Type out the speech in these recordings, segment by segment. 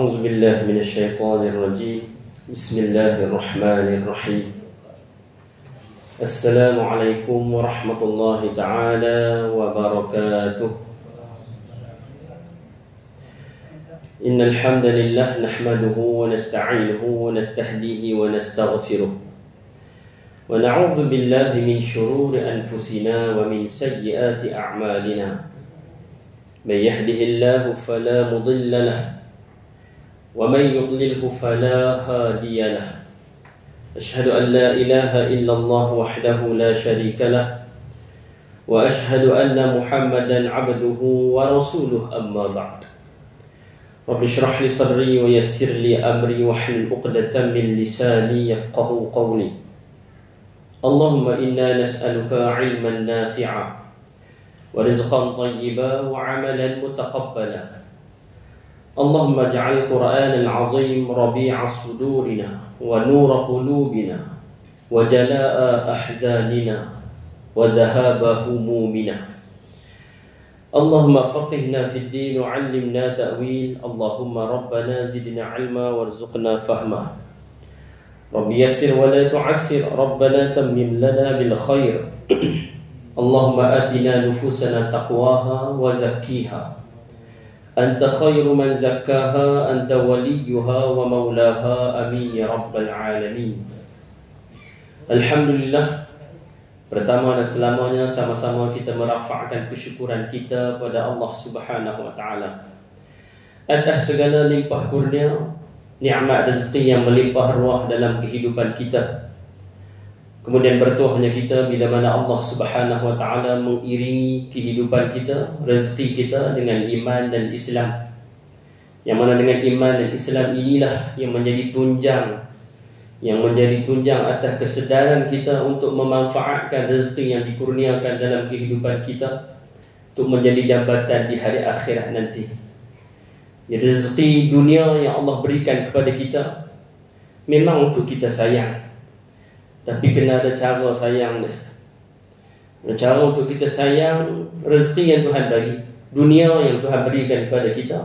أعوذ بالله من الشيطان الرجيم بسم الله الرحمن الرحيم السلام عليكم ورحمة الله تعالى وبركاته إن الحمد لله نحمده ونستعينه ونستهديه ونستغفره ونعوذ بالله من شرور أنفسنا ومن سيئات أعمالنا من يهده الله فلا مضل له ومن يضلله فلا هادي له أشهد أن لا إله إلا الله وحده لا شريك له وأشهد أن محمدا عبده ورسوله أما بعد رب اشرح لي صدري ويسر لي أمري واحلل عقدة من لساني يفقه قولي اللهم إنا نسألك علما نافعا ورزقا طيبا وعملا متقبلا اللهم اجعل القرآن العظيم ربيع صدورنا ونور قلوبنا وجلاء أحزاننا وذهاب همومنا اللهم فقهنا في الدين وعلمنا تأويل اللهم ربنا زدنا علما وارزقنا فهما رب يسر ولا تعسر ربنا تمم لنا بالخير اللهم آتنا نفوسنا تقواها وزكيها أنت خير من زكاها أنت وليها ومولاها آمين يا رب العالمين. Alhamdulillah, pertama dan selamanya sama-sama kita merafakkan kesyukuran kita pada Allah Subhanahu wa taala atas segala limpah kurnia, nikmat rezeki yang melimpah ruah dalam kehidupan kita. Kemudian bertuahnya kita bila mana Allah Subhanahu wa taala mengiringi kehidupan kita, rezeki kita dengan iman dan Islam. Yang mana dengan iman dan Islam inilah yang menjadi tunjang atas kesedaran kita untuk memanfaatkan rezeki yang dikurniakan dalam kehidupan kita untuk menjadi jambatan di hari akhirat nanti. Jadi rezeki dunia yang Allah berikan kepada kita memang untuk kita sayang. Tapi kena ada cara sayang dia. Cara untuk kita sayang rezeki yang Tuhan bagi, dunia yang Tuhan berikan kepada kita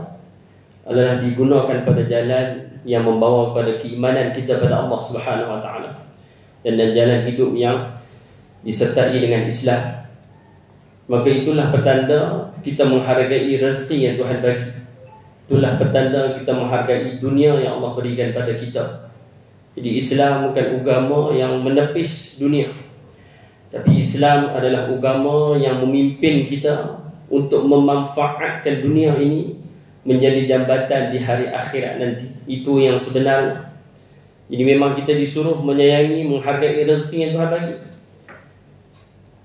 adalah digunakan pada jalan yang membawa kepada keimanan kita pada Allah Subhanahu wa taala dan jalan hidup yang disertai dengan Islam. Maka itulah petanda kita menghargai rezeki yang Tuhan bagi. Itulah petanda kita menghargai dunia yang Allah berikan pada kita. Jadi Islam bukan agama yang menepis dunia, tapi Islam adalah agama yang memimpin kita untuk memanfaatkan dunia ini menjadi jambatan di hari akhirat nanti. Itu yang sebenarnya. Jadi memang kita disuruh menyayangi, menghargai rezeki yang Tuhan bagi.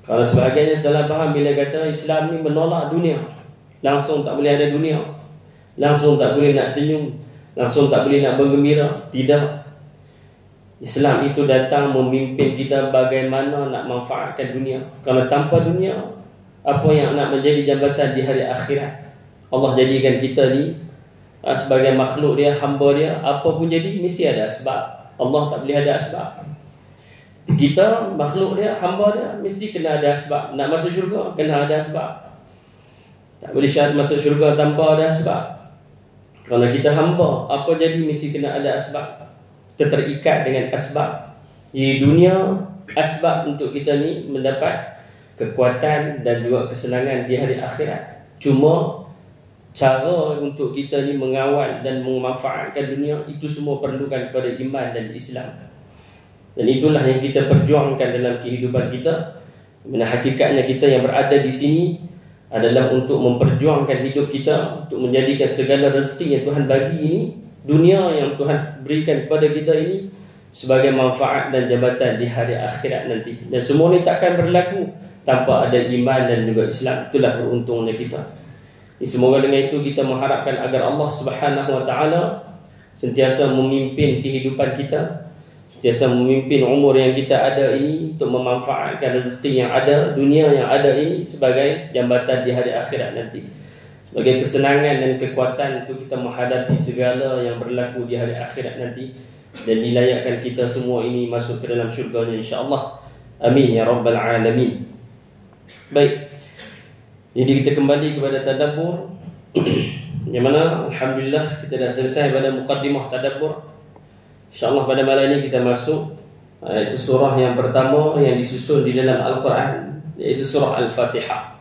Kalau sebahagiannya salah faham bila kata Islam ni menolak dunia, langsung tak boleh ada dunia, langsung tak boleh nak senyum, langsung tak boleh nak bergembira. Tidak. Islam itu datang memimpin kita bagaimana nak manfaatkan dunia. Kalau tanpa dunia, apa yang nak menjadi jambatan di hari akhirat? Allah jadikan kita ni sebagai makhluk dia, hamba dia, apa pun jadi mesti ada sebab. Allah tak boleh ada sebab. Kita makhluk dia, hamba dia, mesti kena ada sebab. Nak masuk syurga kena ada sebab. Tak boleh syarat masuk syurga tanpa ada sebab. Kalau kita hamba, apa jadi mesti kena ada sebab. Kita terikat dengan asbab. Di dunia, asbab untuk kita ni mendapat kekuatan dan juga kesenangan di hari akhirat. Cuma cara untuk kita ni mengawal dan memanfaatkan dunia, itu semua perlukan kepada iman dan Islam. Dan itulah yang kita perjuangkan dalam kehidupan kita. Mana hakikatnya kita yang berada di sini adalah untuk memperjuangkan hidup kita, untuk menjadikan segala rezeki yang Tuhan bagi ini, dunia yang Tuhan berikan kepada kita ini sebagai manfaat dan jabatan di hari akhirat nanti. Dan semua ini takkan berlaku tanpa ada iman dan juga Islam. Itulah beruntungnya kita. Semoga dengan itu kita mengharapkan agar Allah Subhanahu wa taala sentiasa memimpin kehidupan kita, sentiasa memimpin umur yang kita ada ini untuk memanfaatkan rezeki yang ada, dunia yang ada ini sebagai jambatan di hari akhirat nanti. Sebagai kesenangan dan kekuatan untuk kita menghadapi segala yang berlaku di hari akhirat nanti, dan dilayakkan kita semua ini masuk ke dalam syurga-Nya insya-Allah. Amin ya rabbal alamin. Baik. Jadi kita kembali kepada tadabbur Yang mana alhamdulillah kita dah selesai pada muqaddimah tadabbur. InsyaAllah pada malam ini kita masuk iaitu surah yang pertama yang disusun di dalam Al-Quran, iaitu surah Al-Fatihah.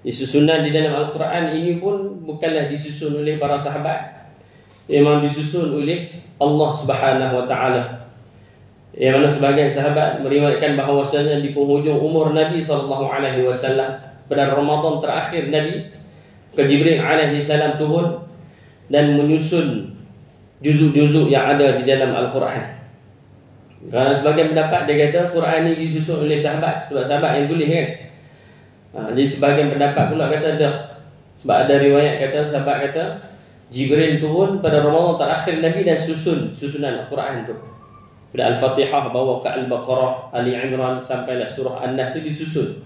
Disusunan di dalam Al-Quran ini pun bukanlah disusun oleh para sahabat, memang disusun oleh Allah Subhanahu Wa Taala. Yang mana sebahagian sahabat meriwayatkan bahawasanya di penghujung umur Nabi SAW, pada Ramadan terakhir Nabi, Jibril alaihi salam turun dan menyusun juzuk-juzuk yang ada di dalam Al-Quran. Kerana sebagian pendapat dia kata Quran ini disusun oleh sahabat, sebab sahabat yang tulis kan. Jadi sebagian pendapat pula kata dah, sebab ada riwayat kata sahabat kata Jibril turun pada Ramadan terakhir Nabi dan susunan Al-Quran tu. Pada Al-Fatihah bawa ke Al-Baqarah, Ali Imran sampailah surah An-Nahl tu disusun.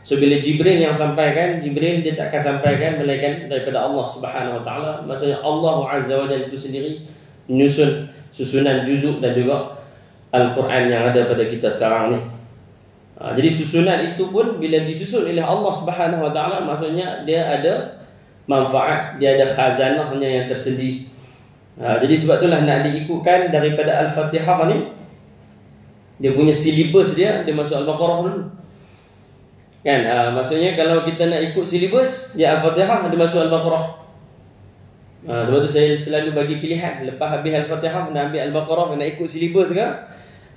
So bila Jibril yang sampaikan, Jibril dia tak akan sampaikan melainkan daripada Allah Subhanahu Wa Taala. Maksudnya Allah Azza wa Jalla itu sendiri menyusun susunan juzuk dan juga Al-Quran yang ada pada kita sekarang ni. Jadi susunan itu pun bila disusun oleh Allah Subhanahu Wa Taala, maksudnya dia ada manfaat, dia ada khazanahnya yang tersendiri. Jadi sebab itulah nak diikutkan daripada Al-Fatihah ni, dia punya silibus dia masuk Al-Baqarah dulu. Kan? Maksudnya kalau kita nak ikut silibus, dia Al-Fatihah, dia masuk Al-Baqarah. Sebab tu saya selalu bagi pilihan, lepas habis Al-Fatihah nak ambil Al-Baqarah, nak ikut silibus ke,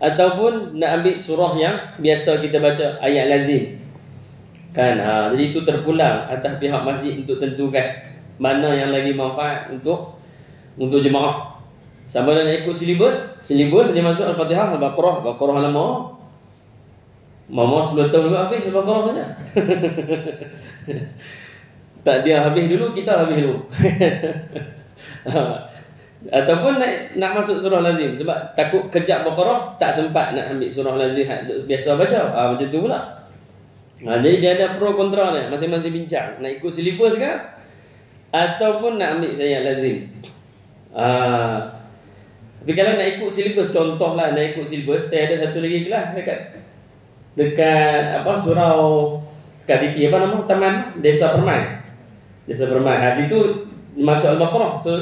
ataupun nak ambil surah yang biasa kita baca, ayat lazim. Kan? Jadi itu terpulang atas pihak masjid untuk tentukan mana yang lagi manfaat untuk jemaah. Sama ada nak ikut silibus dia masuk Al-Fatihah, Al-Baqarah lama. Mama 10 tahun juga habis Al-Baqarah saja. Tak, dia habis dulu, kita habis dulu. Ataupun nak masuk surah lazim, sebab takut kejap Baqarah tak sempat nak ambil surah lazim biasa baca. Macam tu pula. Jadi dia ada pro kontra dia, masing-masing bincang. Nak ikut silibus ke ataupun nak ambil ayat lazim. Tapi kalau nak ikut silibus, contohlah nak ikut silibus, saya ada satu lagi kelas dekat surau kat Titi Taman Desa Permai. Situ masuk Al-Baqarah. So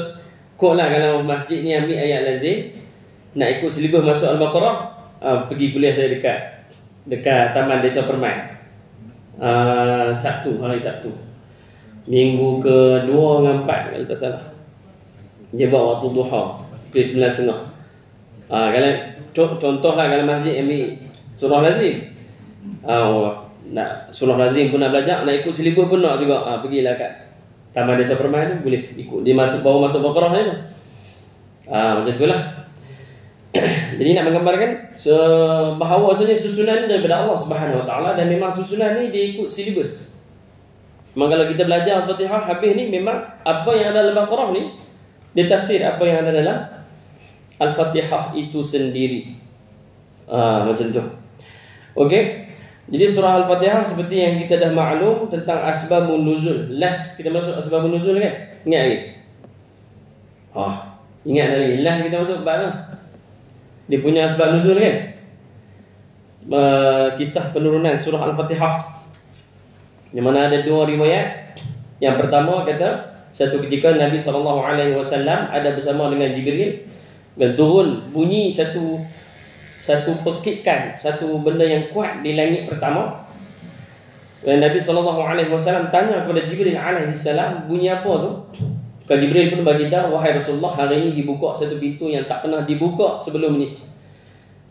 koklah kalau masjid ni ambil ayat lazim, nak ikut silibus masuk Al-Baqarah, pergi kuliah saya dekat Taman Desa Permai. Hari Sabtu minggu ke-2 dengan 4 kalau tak salah. Dia buat waktu duha pukul 9.30. Kalau contohlah kalau masjid ambil surah lazim, nak surah lazim pun nak belajar, nak ikut silibus pun nak juga, pergilah kat Taman Desa Permai tu, boleh ikut dia baru masuk Baqarah je tu. Macam tu lah. Jadi nak menggambarkan bahawa sebenarnya susunan daripada Allah Subhanahu Wa Taala, dan memang susunan ni dia ikut silibus. Memang kalau kita belajar Al-Fatihah habis ni, memang apa yang ada dalam Baqarah ni dia tafsir apa yang ada dalam Al-Fatihah itu sendiri. Macam tu. Okey. Jadi surah Al-Fatihah seperti yang kita dah maklum tentang asbabun nuzul. Last kita masuk asbabun nuzul kan? Ingat lagi? Ingat lagi. Last kita masuk bab lah. Dia punya asbab nuzul kan? Kisah penurunan surah Al-Fatihah. Yang mana ada 2 riwayat. Yang pertama kata, satu ketika Nabi SAW ada bersama dengan Jibril dan turun bunyi satu pekikan, satu benda yang kuat di langit pertama. Dan Nabi SAW tanya kepada Jibril alaihissalam, bunyi apa tu? Maka Jibril pun bagi tahu, wahai Rasulullah, hari ini dibuka satu pintu yang tak pernah dibuka sebelum ni.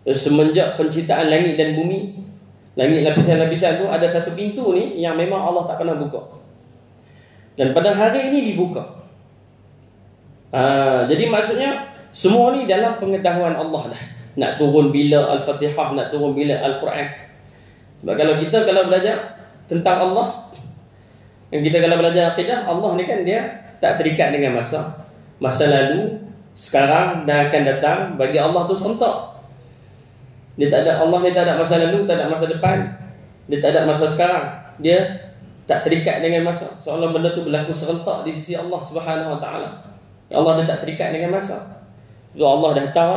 Semenjak penciptaan langit dan bumi, langit lapisan-lapisan tu, ada satu pintu ni yang memang Allah tak pernah buka. Dan pada hari ini dibuka. Jadi maksudnya semua ni dalam pengetahuan Allah dah. Nak turun bila Al-Fatihah, nak turun bila Al-Quran. Sebab kalau belajar tentang Allah, dan kita kalau belajar akidah, Allah ni kan dia tak terikat dengan masa lalu, sekarang dan akan datang. Bagi Allah tu serentak. Allah ni tak ada masa lalu, tak ada masa depan, dia tak ada masa sekarang. Dia tak terikat dengan masa. Seolah benda tu berlaku serentak di sisi Allah Subhanahu Wa Taala. Allah dia tak terikat dengan masa. Sebab Allah dah tahu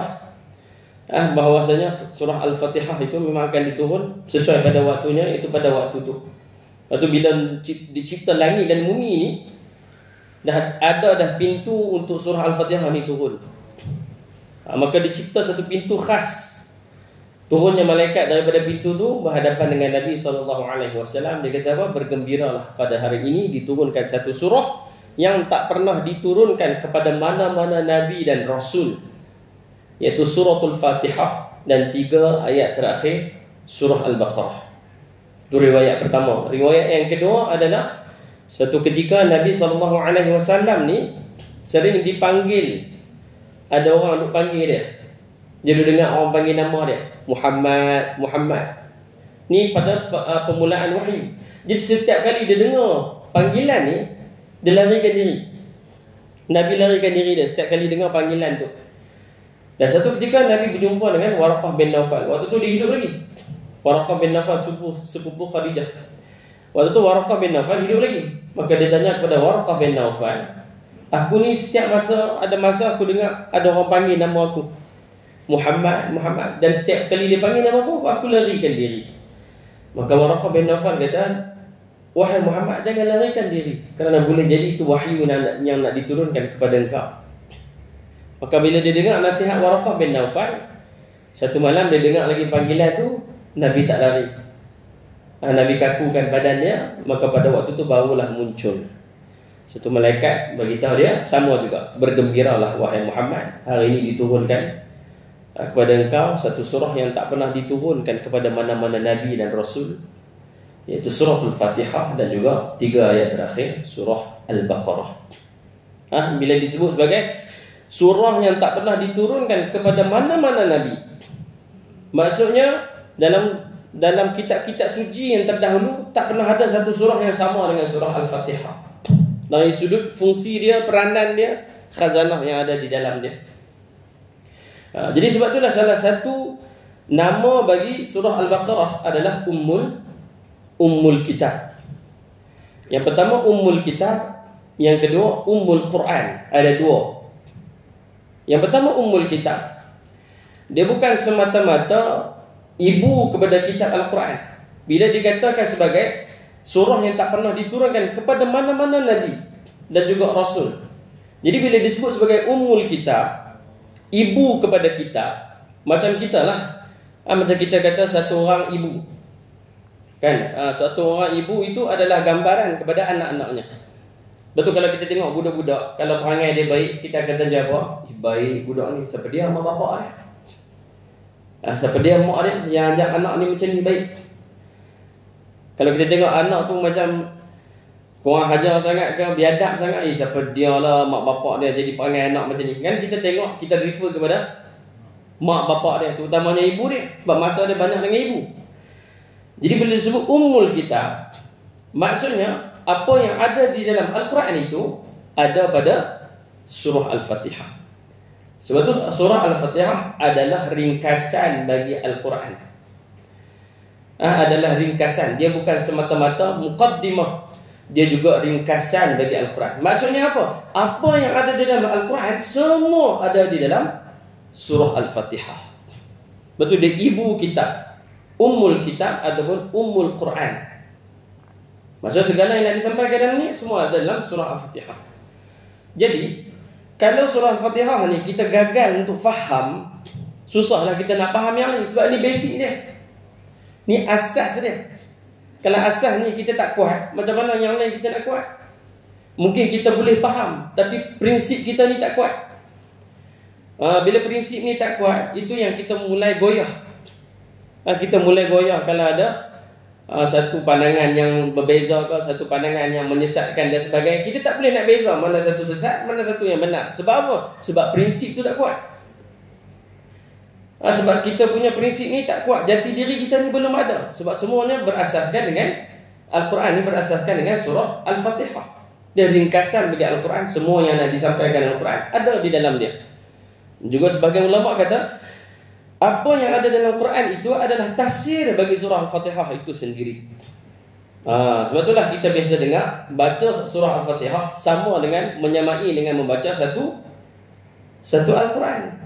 bahawasanya surah Al-Fatihah itu memang akan diturun sesuai pada waktunya, itu pada waktu tu. Lepas tu bila dicipta langit dan bumi ni, dah pintu untuk surah Al-Fatihah ni turun. Maka dicipta satu pintu khas. Turunnya malaikat daripada pintu tu berhadapan dengan Nabi SAW. Dia kata apa? Bergembiralah, pada hari ini diturunkan satu surah yang tak pernah diturunkan kepada mana-mana Nabi dan Rasul, iaitu suratul Fatihah dan 3 ayat terakhir surah Al-Baqarah. Itu riwayat pertama. Riwayat yang kedua adalah satu ketika Nabi SAW ni sering dipanggil. Ada orang duk panggil dia. Dia duk dengar orang panggil nama dia, Muhammad, Muhammad. Ni pada permulaan wahyu. Jadi setiap kali dia dengar panggilan ni, dia larikan diri. Nabi larikan diri dia setiap kali dengar panggilan tu. Dan satu ketika Nabi berjumpa dengan Waraqah bin Naufal. Waktu tu dia hidup lagi. Waraqah bin Naufal sepupu Khadijah. Waktu tu Waraqah bin Naufal hidup lagi. Maka dia tanya kepada Waraqah bin Naufal, aku ni setiap masa, ada masa aku dengar ada orang panggil nama aku Muhammad, Muhammad, dan setiap kali dia panggil nama aku larikan diri. Maka Waraqah bin Naufal kata, wahai Muhammad, jangan larikan diri, kerana boleh jadi itu wahyu yang nak diturunkan kepada engkau. Maka bila dia dengar nasihat Waraqah bin Naufal, satu malam dia dengar lagi panggilan tu, Nabi tak lari. Nabi kakukan badan dia. Maka pada waktu tu barulah muncul satu malaikat beritahu dia sama juga, bergembiralah wahai Muhammad, hari ini diturunkan kepada engkau satu surah yang tak pernah diturunkan kepada mana-mana Nabi dan Rasul, iaitu suratul Fatihah dan juga 3 ayat terakhir surah Al-Baqarah. Bila disebut sebagai surah yang tak pernah diturunkan kepada mana-mana Nabi, maksudnya dalam kitab-kitab suci yang terdahulu tak pernah ada satu surah yang sama dengan surah Al-Fatihah. Dari sudut fungsi dia, peranan dia, khazanah yang ada di dalam dia. Jadi sebab itulah salah satu nama bagi surah Al-Baqarah adalah Ummul Kitab. Yang pertama Ummul Kitab, yang kedua Ummul Quran. Ada 2. Yang pertama Ummul Kitab, dia bukan semata-mata ibu kepada kitab Al-Quran. Bila dikatakan sebagai surah yang tak pernah diturunkan kepada mana-mana Nabi dan juga Rasul. Jadi bila disebut sebagai Ummul Kitab, ibu kepada kitab, macam kita lah. Macam kita kata satu orang ibu, kan? Satu orang ibu itu adalah gambaran kepada anak-anaknya. Betul, kalau kita tengok budak-budak, kalau perangai dia baik, kita akan tanya apa? Baik budak ni, siapa dia mak bapak dia? Siapa dia mak dia yang ajak anak ni macam ni baik? Kalau kita tengok anak tu macam kurang hajar sangat ke, biadab sangat, siapa dia lah mak bapak dia jadi perangai anak macam ni. Kan kita tengok, kita refer kepada mak bapak dia, terutamanya ibu dia, sebab masa dia banyak dengan ibu. Jadi bila disebut Ummul Kitab, maksudnya apa yang ada di dalam Al-Quran itu ada pada surah Al-Fatihah. Sebab itu surah Al-Fatihah adalah ringkasan bagi Al-Quran. Adalah ringkasan. Dia bukan semata-mata muqaddimah, dia juga ringkasan bagi Al-Quran. Maksudnya apa? Apa yang ada di dalam Al-Quran semua ada di dalam surah Al-Fatihah. Betul, dia ibu kitab, Ummul Kitab ataupun Ummul Quran. Maksudnya segala yang nak disampaikan dalam ni semua ada dalam surah Al-Fatihah. Jadi kalau surah Al-Fatihah ni kita gagal untuk faham, susahlah kita nak faham yang ni. Sebab ni basic dia, ni asas dia. Kalau asas ni kita tak kuat, macam mana yang lain kita nak kuat? Mungkin kita boleh faham, tapi prinsip kita ni tak kuat. Bila prinsip ni tak kuat, itu yang kita mulai goyah. Kita mulai goyah kalau ada satu pandangan yang berbeza ke, satu pandangan yang menyesatkan dan sebagainya. Kita tak boleh nak beza mana satu sesat, mana satu yang benar. Sebab apa? Sebab prinsip tu tak kuat. Sebab kita punya prinsip ni tak kuat, jati diri kita ni belum ada. Sebab semuanya berasaskan dengan Al-Quran ni, berasaskan dengan surah Al-Fatihah. Dia ringkasan bagi Al-Quran. Semua yang nak disampaikan Al-Quran ada di dalam dia. Juga sebagian ulama kata apa yang ada dalam Quran itu adalah tafsir bagi surah Al-Fatihah itu sendiri. Sebab itulah kita biasa dengar baca surah Al-Fatihah sama dengan menyamai dengan membaca satu Al-Quran.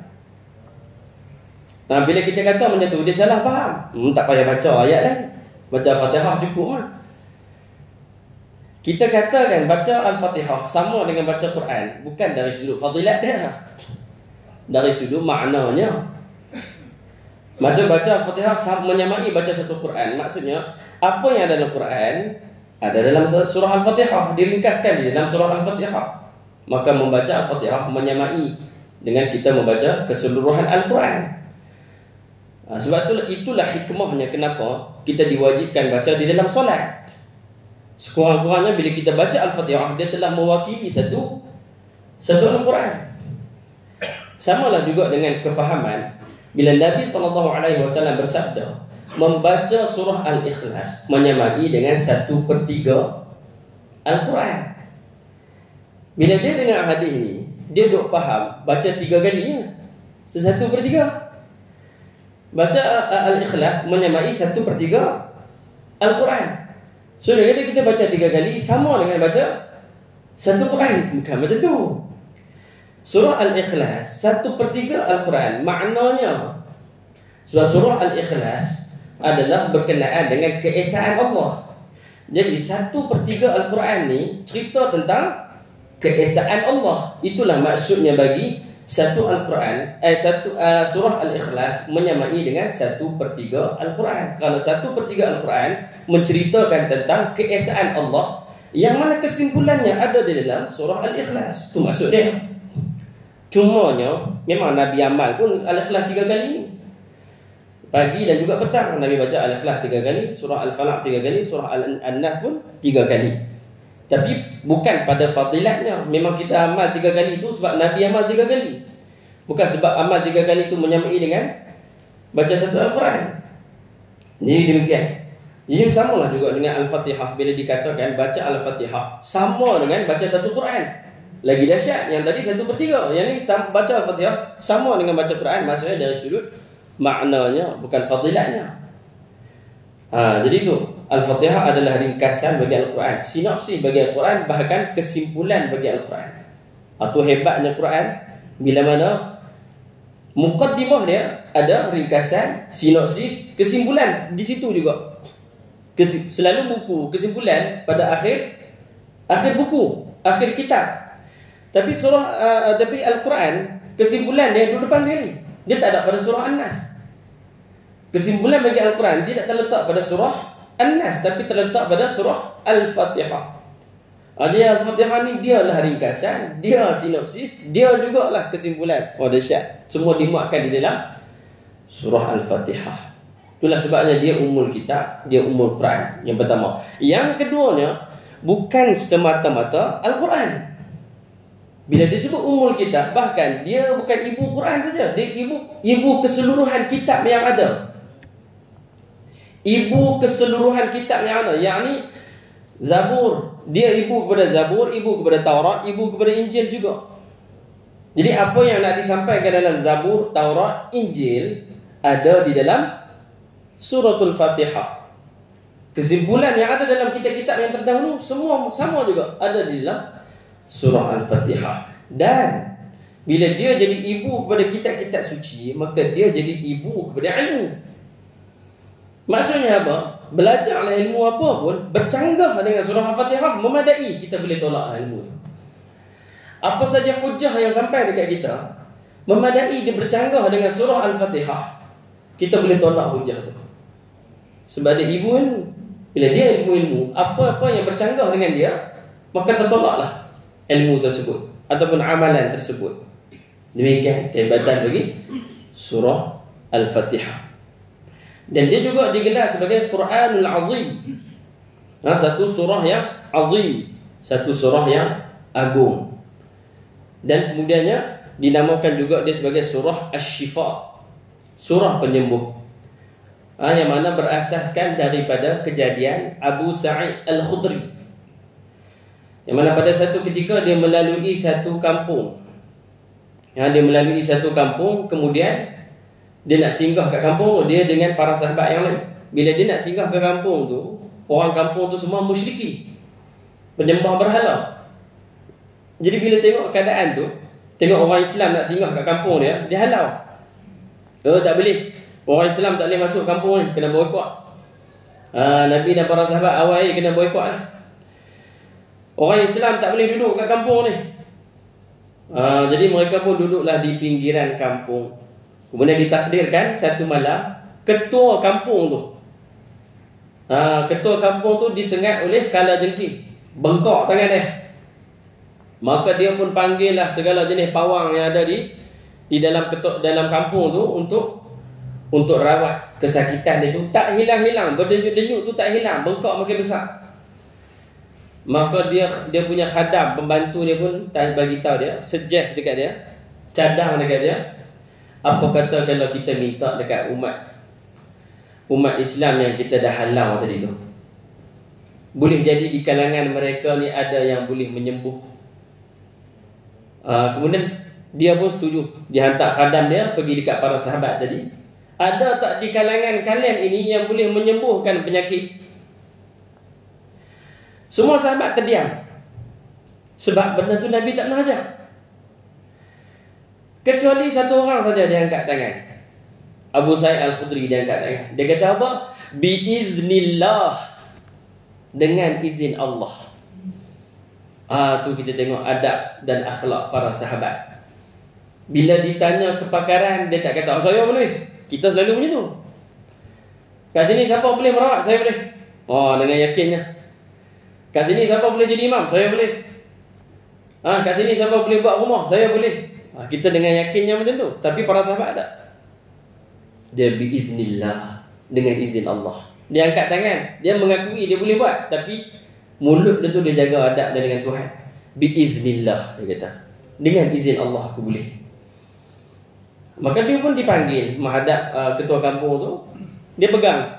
Bila kita kata macam tu, dia salah faham. Tak payah baca ayat lain, baca Al-Fatihah cukup lah. Kita katakan baca Al-Fatihah sama dengan baca Quran, bukan dari sudut fadilat dia, dari sudut maknanya. Maksud baca Al-Fatihah menyamai baca satu Quran. Maksudnya apa yang ada dalam Quran ada dalam surah Al-Fatihah, diringkaskan di dalam surah Al-Fatihah. Maka membaca Al-Fatihah menyamai dengan kita membaca keseluruhan Al-Quran. Sebab itulah hikmahnya kenapa kita diwajibkan baca di dalam solat. Sekurang-kurangnya bila kita baca Al-Fatihah, dia telah mewakili satu Al-Quran. Samalah juga dengan kefahaman bila Nabi SAW bersabda, membaca surah Al-Ikhlas menyamai dengan 1/3 Al-Quran. Bila dia dengar hadis ni, dia duk faham baca 3 kali, 1/3. Baca Al-Ikhlas menyamai 1/3 Al-Quran. So dia kata kita baca 3 kali sama dengan baca 1 Quran. Bukan macam tu. Surah Al-Ikhlas 1/3 Al-Quran. Maknanya, sebab surah Al-Ikhlas adalah berkenaan dengan keesaan Allah. Jadi 1/3 Al-Quran ni cerita tentang keesaan Allah. Itulah maksudnya bagi satu Al-Quran, surah Al-Ikhlas menyamai dengan 1/3 Al-Quran. Kalau 1/3 Al-Quran menceritakan tentang keesaan Allah, yang mana kesimpulannya ada di dalam surah Al-Ikhlas. Itu maksud dia. Cumanya memang Nabi amal pun Al-Ikhlas 3 kali ni. Pagi dan juga petang Nabi baca Al-Ikhlas 3 kali, surah Al-Falaq 3 kali, surah Al-Nas pun 3 kali. Tapi bukan pada fadilatnya. Memang kita amal 3 kali itu sebab Nabi amal 3 kali. Bukan sebab amal 3 kali itu menyamai dengan baca satu Al-Quran. Jadi demikian. Jadi samalah juga dengan Al-Fatihah. Bila dikatakan baca Al-Fatihah sama dengan baca satu Quran. Lagi dahsyat. Yang tadi 1/3. Yang ni baca Al-Fatihah sama dengan baca Quran. Maksudnya dari sudut maknanya, bukan fadilatnya. Jadi itu Al-Fatihah adalah ringkasan bagi Al-Quran, sinopsis bagi Al-Quran, bahkan kesimpulan bagi Al-Quran. Itu hebatnya Quran, bila mana muqaddimah dia ada ringkasan, sinopsis, kesimpulan di situ juga. Selalu buku kesimpulan pada akhir buku, akhir kitab. Tapi tapi Al-Quran kesimpulan dia duduk depan sekali. Dia tak ada pada surah An-Nas. Kesimpulan bagi Al-Quran tidak terletak pada surah An-Nas, tapi terletak pada surah Al-Fatihah. Dia Al-Fatihah ni dia lah ringkasan, dia sinopsis, dia jugalah kesimpulan. Dahsyat. Semua dimuatkan di dalam surah Al-Fatihah. Itulah sebabnya dia ummul kitab, dia ummul Quran. Yang pertama. Yang keduanya, bukan semata-mata Al-Quran. Bila disebut ummul kitab, bahkan dia bukan ibu Quran saja, dia ibu keseluruhan kitab yang ada. Ibu keseluruhan kitab yang ada, yakni Zabur, dia ibu kepada Zabur, ibu kepada Taurat, ibu kepada Injil juga. Jadi apa yang nak disampaikan dalam Zabur, Taurat, Injil ada di dalam suratul Fatihah. Kesimpulan yang ada dalam kitab-kitab yang terdahulu semua sama juga ada di dalam surah Al-Fatihah. Dan bila dia jadi ibu kepada kitab-kitab suci, maka dia jadi ibu kepada ilmu. Maksudnya apa? Belajarlah ilmu apa pun, bercanggah dengan surah Al-Fatihah, memadai, kita boleh tolak ilmu tu. Apa saja hujah yang sampai dekat kita, memadai, dia bercanggah dengan surah Al-Fatihah, kita boleh tolak hujah tu. Sebab dia ilmu. Bila dia ilmu, apa-apa yang bercanggah dengan dia, maka tertolaklah ilmu tersebut ataupun amalan tersebut. Demikian kehebatan bagi surah Al-Fatihah. Dan dia juga digelar sebagai Quranul Azim. Satu surah yang azim, satu surah yang agung. Dan kemudiannya dinamakan juga dia sebagai surah Asy-Syifa, surah penyembuh. Yang mana berasaskan daripada kejadian Abu Sa'id Al-Khudri, yang mana pada satu ketika dia melalui satu kampung. Dia melalui satu kampung, kemudian dia nak singgah kat kampung tu, dia dengan para sahabat yang lain. Bila dia nak singgah ke kampung tu, orang kampung tu semua musyriki, penyembah berhala. Jadi bila tengok keadaan tu, tengok orang Islam nak singgah kat kampung dia, dia halau. Tak boleh, orang Islam tak boleh masuk kampung ni, kena boikot. Nabi dan para sahabat awal kena boikot lah. Orang Islam tak boleh duduk kat kampung ni. Jadi mereka pun duduklah di pinggiran kampung. Kemudian ditakdirkan satu malam ketua kampung tu, ketua kampung tu disengat oleh kalajengking, bengkok tangan dia. Maka dia pun panggil lah segala jenis pawang yang ada di dalam kampung tu untuk rawat kesakitan dia tu. Tak hilang-hilang, berdenyut-denyut tu tak hilang, bengkok makin besar. Maka dia punya khadam, pembantu dia pun bagi tahu dia, suggest dekat dia, cadang dekat dia, apa kata kalau kita minta dekat umat Islam yang kita dah halau tadi tu, boleh jadi di kalangan mereka ni ada yang boleh menyembuh. Kemudian dia pun setuju. Dia hantar khadam dia pergi dekat para sahabat tadi, ada tak di kalangan kalian ini yang boleh menyembuhkan penyakit? Semua sahabat terdiam, sebab benda tu Nabi tak pernah ajar. Kecuali satu orang saja dia angkat tangan. Abu Sa'id Al-Khudri dia angkat tangan. Dia kata apa? Biiznillah, dengan izin Allah. Tu kita tengok adab dan akhlak para sahabat. Bila ditanya kepakaran, dia tak kata saya boleh. Kita selalu macam tu. Kat sini siapa boleh merawat? Saya boleh. Dengan yakinnya. Kat sini siapa boleh jadi imam? Saya boleh. Kat sini siapa boleh buat rumah? Saya boleh. Kita dengan yakinnya macam tu. Tapi para sahabat tak. Dia biiznillah, dengan izin Allah. Dia angkat tangan, dia mengakui dia boleh buat, tapi mulut dia tu dia jaga adab dia dengan Tuhan. Biiznillah, dia kata, dengan izin Allah aku boleh. Maka dia pun dipanggil menghadap ketua kampung tu. Dia pegang,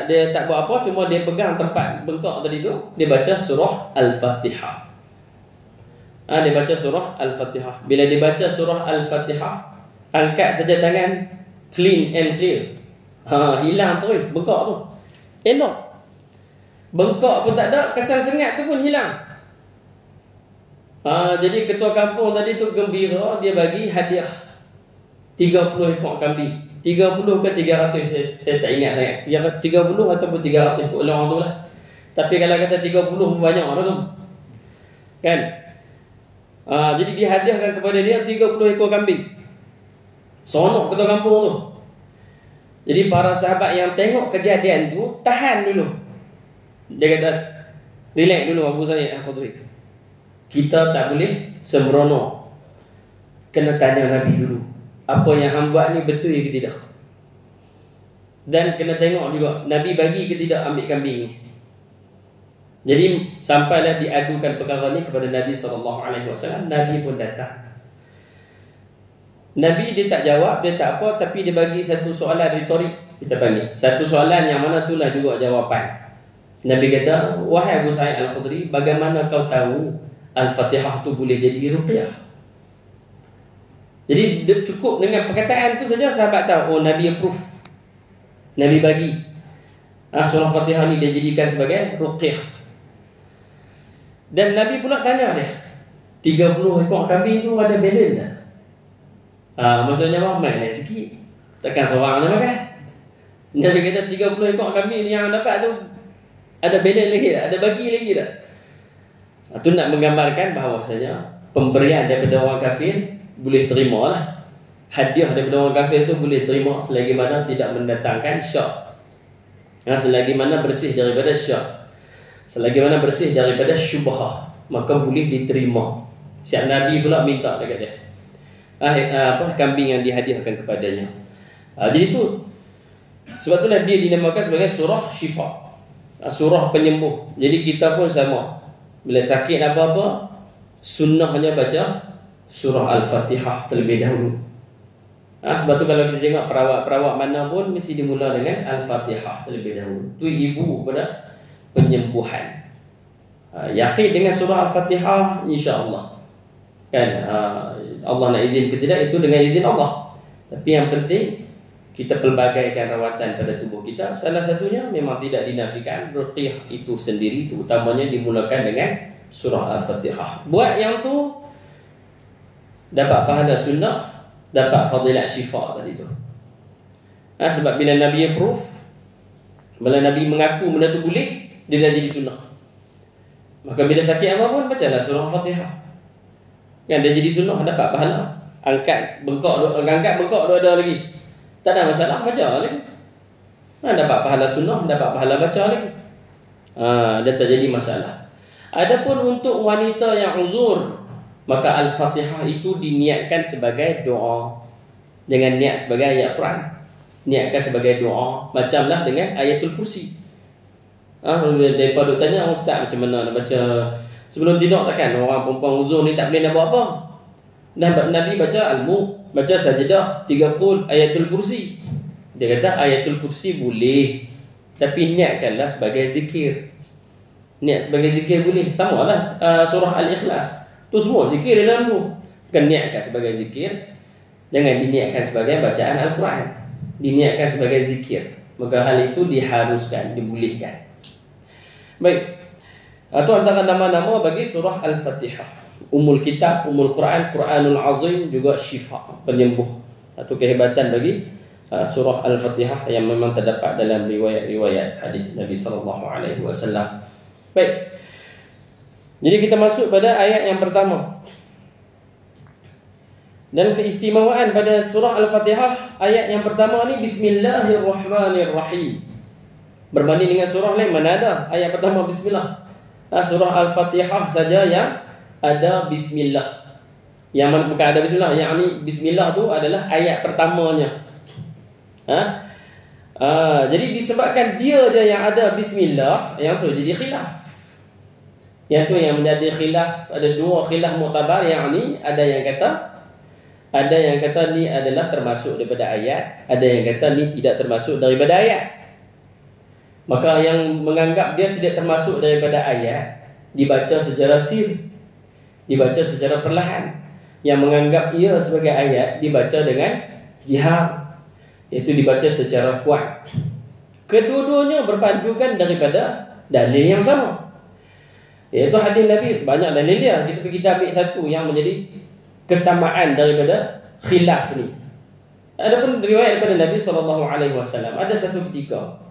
dia tak buat apa, cuma dia pegang tempat bengkok tadi tu. Dia baca surah Al-Fatihah. Dia baca surah Al-Fatihah. Bila dia baca surah Al-Fatihah, angkat saja tangan, clean and clear. Hilang terus bengkok tu. Elok. Bengkok pun tak ada, kesan sengat tu pun hilang. Jadi ketua kampung tadi tu gembira, dia bagi hadiah 30 ekor kambing. 30 ke 300, saya tak ingat sangat. 30 ataupun 300 ekor orang tu lah. Tapi kalau kata 30 pun banyak lah tu. Kan? Jadi dihadiahkan kepada dia 30 ekor kambing. Sonok ketua kampung tu. Jadi para sahabat yang tengok kejadian tu tahan dulu. Dia kata, relax dulu Abu Sa'id Al-Khudri. Kita tak boleh sembrono. Kena tanya Nabi dulu, apa yang hang buat ni betul ke tidak? Dan kena tengok juga Nabi bagi ke tidak ambil kambing ni. Jadi sampailah diadukan perkara ni kepada Nabi SAW. Nabi pun datang. Nabi dia tak jawab, dia tak apa, tapi dia bagi satu soalan retorik, kita panggil. Satu soalan yang mana itulah juga jawapan. Nabi kata, wahai Abu Sa'id Al-Khudri, bagaimana kau tahu Al-Fatihah tu boleh jadi ruqyah? Jadi cukup dengan perkataan tu saja sahabat tahu, Nabi approve. Nabi bagi surah Fatihah ni dia jadikan sebagai ruqyah. Dan Nabi pula tanya dia, 30 ekor kambing tu ada balance tak? Maksudnya apa? Main sikit, takkan seorang je makan. Nabi kata 30 ekor kambing yang dapat tu ada balance lagi tak? Ada bagi lagi tak? Itu nak menggambarkan bahawasanya pemberian daripada orang kafir boleh terima lah. Hadiah daripada orang kafir tu boleh terima selagi mana tidak mendatangkan syak. Selagi mana bersih daripada syak, selagi mana bersih daripada syubhah, maka boleh diterima. Siap Nabi pula minta dekat dia kambing yang dihadiahkan kepadanya. Jadi tu, sebab itulah dia dinamakan sebagai surah syifa, surah penyembuh. Jadi kita pun sama, bila sakit apa-apa, sunnahnya baca surah Al-Fatihah terlebih dahulu. Sebab tu kalau kita tengok perawat-perawat mana pun mesti dimula dengan Al-Fatihah terlebih dahulu. Tu ibu pada penyembuhan. Yakin dengan surah Al-Fatihah, insya-Allah. Kan, Allah nak izin ke tidak, itu dengan izin Allah. Tapi yang penting kita pelbagaikan rawatan pada tubuh kita. Salah satunya memang tidak dinafikan ruqyah itu sendiri, itu utamanya dimulakan dengan surah Al-Fatihah. Buat yang tu dapat pahala sunnah, dapat fadilat syifa tadi tu. Sebab bila Nabi approve, bila Nabi mengaku benda tu boleh, dia dah jadi sunnah. Maka bila sakit apa pun bacalah surah Fatihah. Kan dia jadi sunnah, dapat pahala. Angkat bengkok dua lagi. Tak ada masalah, baca lagi. Dapat pahala sunnah, dapat pahala baca lagi. Dia tak jadi masalah. Adapun untuk wanita yang uzur, maka Al-Fatihah itu diniatkan sebagai doa. Jangan niat sebagai ayat Quran. Niatkan sebagai doa. Macamlah dengan ayatul kursi. Daripada tanya, Ustaz macam mana nak baca sebelum tidur? Takkan orang perempuan uzur ni tak boleh nak buat apa? Nabi baca Al-Mulk, baca Sajdah, 30 ayatul kursi. Dia kata ayatul kursi boleh, tapi niatkanlah sebagai zikir. Niat sebagai zikir boleh. Sama lah surah Al-Ikhlas, tu semua zikir dalam tu. Bukan niatkan sebagai zikir. Jangan diniatkan sebagai bacaan Al-Quran, diniatkan sebagai zikir. Maka hal itu diharuskan, dibolehkan. Baik, itu antara nama-nama bagi surah Al-Fatihah. Ummul Kitab, Ummul Quran, Quranul Azim, juga Syifa, penyembuh. Itu kehebatan bagi surah Al-Fatihah yang memang terdapat dalam riwayat-riwayat hadis Nabi SAW. Baik, jadi kita masuk pada ayat yang pertama. Dan keistimewaan pada surah Al-Fatihah, ayat yang pertama ni Bismillahirrahmanirrahim. Berbanding dengan surah lain, mana ada ayat pertama Bismillah. Surah Al-Fatihah saja yang ada Bismillah. Yang mana bukan ada Bismillah, yang ni Bismillah tu adalah ayat pertamanya. Jadi disebabkan dia je yang ada Bismillah, yang tu jadi khilaf. Yang tu yang menjadi khilaf. Ada dua khilaf muktabar. Yang ni ada yang kata ni adalah termasuk daripada ayat, ada yang kata ni tidak termasuk daripada ayat. Maka yang menganggap dia tidak termasuk daripada ayat, dibaca secara sir, dibaca secara perlahan. Yang menganggap ia sebagai ayat, dibaca dengan jihar, iaitu dibaca secara kuat. Kedua-duanya berpandukan daripada dalil yang sama, iaitu hadis Nabi. Banyak dalil dia, kita ambil satu yang menjadi kesamaan daripada khilaf ni. Adapun riwayat daripada Nabi SAW, ada satu ketika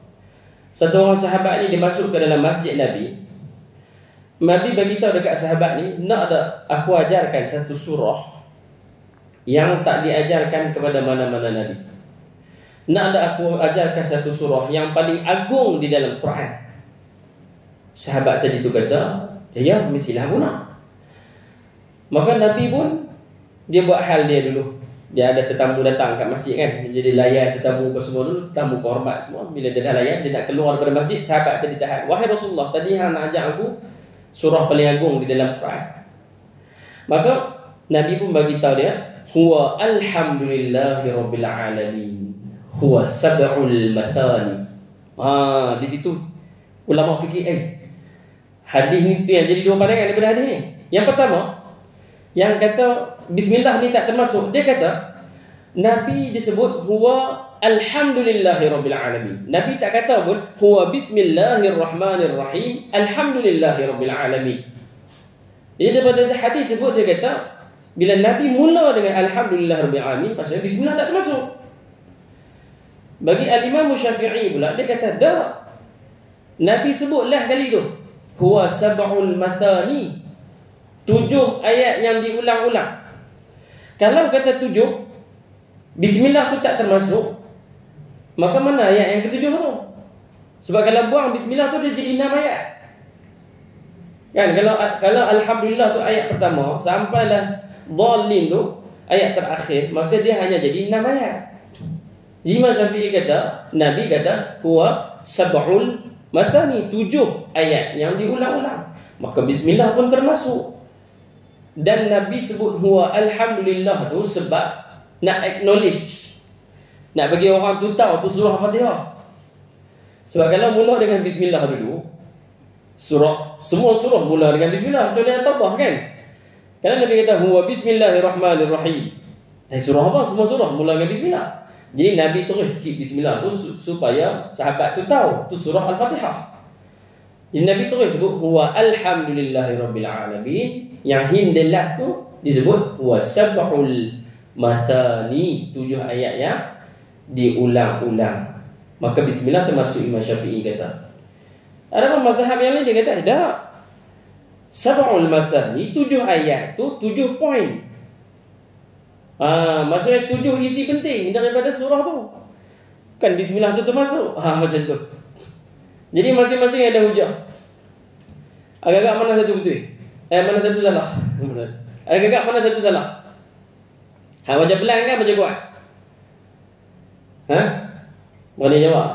satu orang sahabat ni dia masuk ke dalam masjid Nabi. Nabi beritahu dekat sahabat ni, nak ada aku ajarkan satu surah yang tak diajarkan kepada mana-mana Nabi. Nak ada aku ajarkan satu surah yang paling agung di dalam Quran. Sahabat tadi tu kata, ya, mestilah guna. Maka Nabi pun dia buat hal dia dulu. Dia ada tetamu datang kat masjid kan, jadi layan tetamu ke semua dulu, tetamu kehormat semua. Bila dia dah layan, dia nak keluar daripada masjid, sahabat tadi tahan. Wahai Rasulullah, tadi hang nak ajak aku surah paling agung di dalam Quran. Maka Nabi pun bagi tahu dia, huwa alhamdulillahi rabbil alamin, huwa sab'ul mathani. Di situ ulama fikir, hadis ni tu yang jadi dua pandangan daripada hadis ni. Yang pertama, yang kata Bismillah ni tak termasuk, dia kata Nabi disebut huwa alhamdulillahi rabbil alamin. Nabi tak kata pun huwa bismillahirrahmanirrahim alhamdulillahi rabbil alamin. Jadi daripada hadis tersebut dia kata, bila Nabi mula dengan alhamdulillah rabbil alamin, pasal Bismillah tak termasuk. Bagi Al-Imam Syafi'i pula, dia kata dah, Nabi sebutlah kali tu huwa sab'ul mathani, 7 ayat yang diulang-ulang. Kalau kata 7, Bismillah tu tak termasuk, maka mana ayat yang ke-7 tu? Sebab kalau buang Bismillah tu dia jadi 6 ayat. Kan, kalau alhamdulillah tu ayat pertama sampailah dhalin tu ayat terakhir, maka dia hanya jadi 6 ayat. Imam Syafi'i kata, Nabi kata huwa sab'ul mathani, 7 ayat yang diulang-ulang, maka Bismillah pun termasuk. Dan Nabi sebut huwa alhamdulillah tu sebab nak acknowledge, nak bagi orang tu tahu tu surah Fatihah. Sebab kalau mula dengan Bismillah dulu, semua surah mula dengan Bismillah, kecuali At-Taubah kan. Kalau Nabi kata huwa bismillahirrahmanirrahim, surah apa? Semua surah mula dengan Bismillah. Jadi Nabi terus skip Bismillah tu supaya sahabat tu tahu tu surah Al-Fatihah. Jadi Nabi terus sebut huwa alhamdulillahi rabbil alamin. Yang hin the last tu disebut huwa sab'ul mathani, 7 ayat yang diulang-ulang. Maka Bismillah termasuk Imam Syafi'i kata. Ada mazhab yang lain dia kata tak. Sab'ul mathani, 7 ayat tu 7 poin. Maksudnya 7 isi penting daripada surah tu. Kan bismillah tu termasuk. Macam tu. Jadi masing-masing ada hujah. Agak-agak mana satu betul? Mana satu salah? Agak-agak mana satu salah? Baca pelan kan baca kuat? Boleh jawab?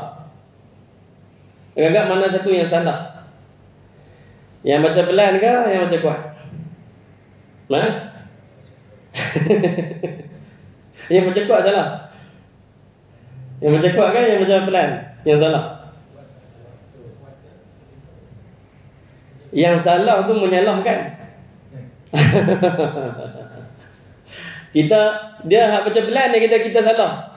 Agak-agak mana satu yang salah? Yang baca pelan ke yang baca kuat? Yang baca kuat salah. Yang baca kuat kan yang baca pelan yang salah. Yang salah tu menyalahkan. Dia hak baca pelan dia kita salah.